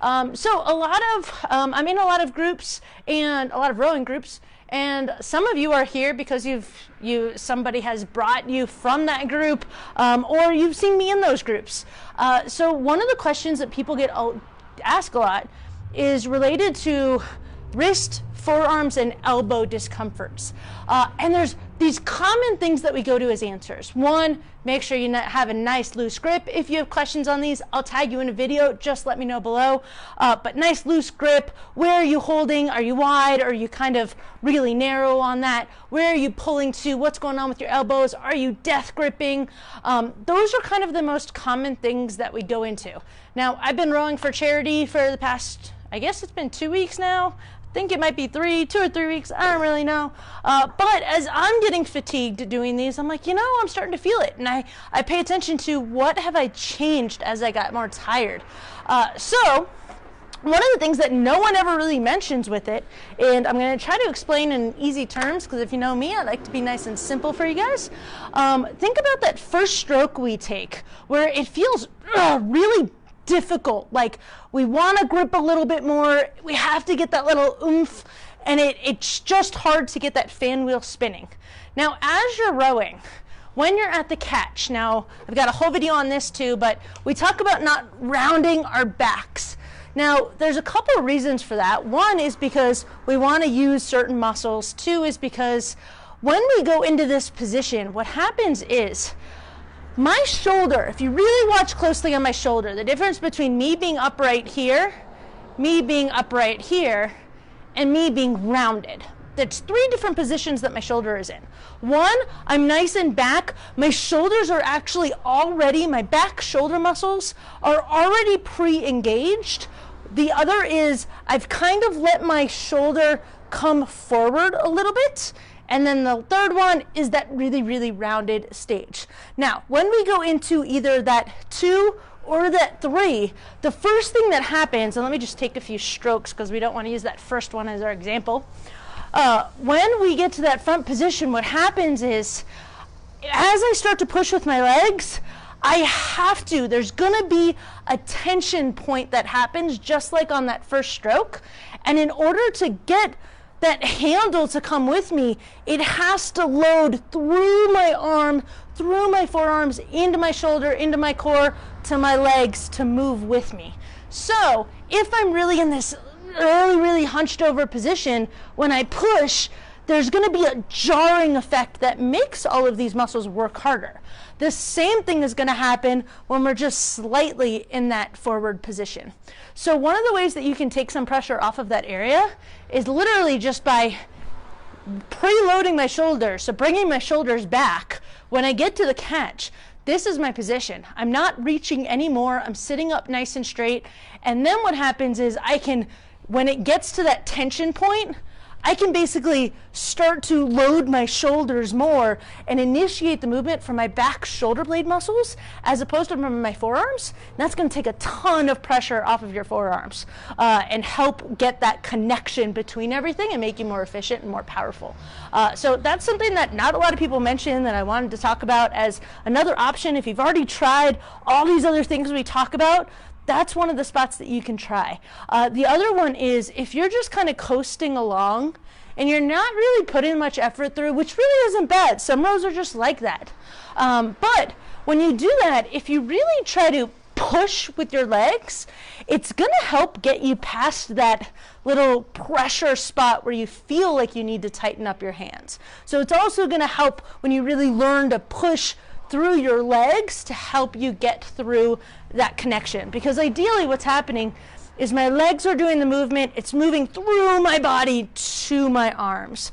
So a lot of, I'm in a lot of groups and a lot of rowing groups, and some of you are here because somebody has brought you from that group, or you've seen me in those groups. So one of the questions that people get asked a lot is related to wrist, forearms, and elbow discomforts. And there's these common things that we go to as answers. One, make sure you have a nice loose grip. If you have questions on these, I'll tag you in a video. Just let me know below. But nice loose grip. Where are you holding? Are you wide? Are you kind of really narrow on that? Where are you pulling to? What's going on with your elbows? Are you death gripping? Those are kind of the most common things that we go into. Now, I've been rowing for charity for the past, I guess it's been 2 weeks now. I think it might be 2 or 3 weeks. I don't really know. But as I'm getting fatigued doing these, I'm like, I'm starting to feel it. And I pay attention to what have I changed as I got more tired. So one of the things that no one ever really mentions with it, and I'm going to try to explain in easy terms, because if you know me, I like to be nice and simple for you guys. Think about that first stroke we take, where it feels really difficult. Like we want to grip a little bit more. We have to get that little oomph, and it's just hard to get that fan wheel spinning. Now, as you're rowing, when you're at the catch, now I've got a whole video on this too, but we talk about not rounding our backs. Now, there's a couple of reasons for that. One is because we want to use certain muscles. Two is because when we go into this position, what happens is my shoulder, if you really watch closely on my shoulder, the difference between me being upright here, me being upright here, and me being rounded. There's 3 different positions that my shoulder is in. One, I'm nice and back. My shoulders are actually already, my back shoulder muscles are already pre-engaged. The other is I've kind of let my shoulder come forward a little bit. And then the third one is that really, really rounded stage. Now, when we go into either that 2 or that 3, the first thing that happens, and let me just take a few strokes because we don't want to use that first one as our example. When we get to that front position, what happens is, as I start to push with my legs, there's gonna be a tension point that happens just like on that first stroke. And in order to get that handle to come with me, it has to load through my arm, through my forearms, into my shoulder, into my core, to my legs to move with me. So if I'm really in this really hunched over position, when I push, there's going to be a jarring effect that makes all of these muscles work harder. The same thing is going to happen when we're just slightly in that forward position. So one of the ways that you can take some pressure off of that area is literally just by preloading my shoulders, so bringing my shoulders back. When I get to the catch, this is my position. I'm not reaching anymore. I'm sitting up nice and straight. And then what happens is when it gets to that tension point, I can basically start to load my shoulders more and initiate the movement from my back shoulder blade muscles as opposed to from my forearms. And that's going to take a ton of pressure off of your forearms and help get that connection between everything and make you more efficient and more powerful. So that's something that not a lot of people mention that I wanted to talk about as another option. If you've already tried all these other things we talk about, that's one of the spots that you can try. The other one is if you're just kind of coasting along and you're not really putting much effort through, which really isn't bad. Some rows are just like that. But when you do that, if you really try to push with your legs, it's going to help get you past that little pressure spot where you feel like you need to tighten up your hands. So it's also going to help when you really learn to push through your legs to help you get through that connection. Because ideally what's happening is my legs are doing the movement, it's moving through my body to my arms.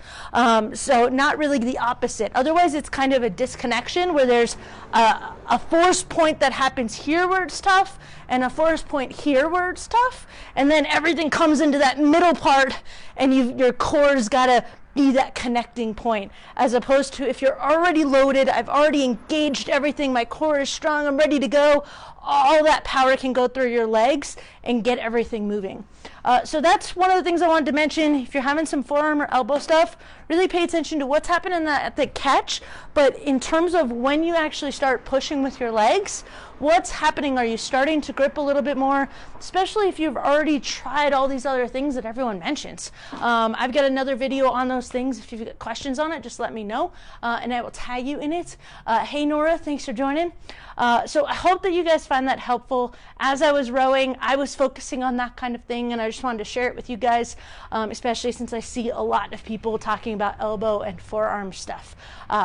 So not really the opposite. Otherwise it's kind of a disconnection where there's a force point that happens here where it's tough and a force point here where it's tough, and then everything comes into that middle part and your core's got to be that connecting point, as opposed to if you're already loaded, I've already engaged everything, my core is strong, I'm ready to go, all that power can go through your legs and get everything moving. So that's one of the things I wanted to mention. If you're having some forearm or elbow stuff, really pay attention to what's happening at the catch. But in terms of when you actually start pushing with your legs, what's happening? Are you starting to grip a little bit more? Especially if you've already tried all these other things that everyone mentions. I've got another video on those things. If you've got questions on it, just let me know, and I will tag you in it. Hey Nora, thanks for joining. So I hope that you guys find that helpful. As I was rowing, I was focusing on that kind of thing, and I just wanted to share it with you guys, especially since I see a lot of people talking about elbow and forearm stuff.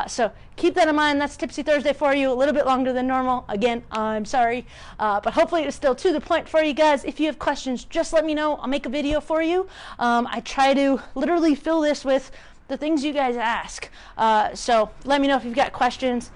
So keep that in mind. That's Tipsy Thursday for you, a little bit longer than normal. Again, I'm sorry, but hopefully it's still to the point for you guys. If you have questions, just let me know. I'll make a video for you. I try to literally fill this with the things you guys ask. So let me know if you've got questions.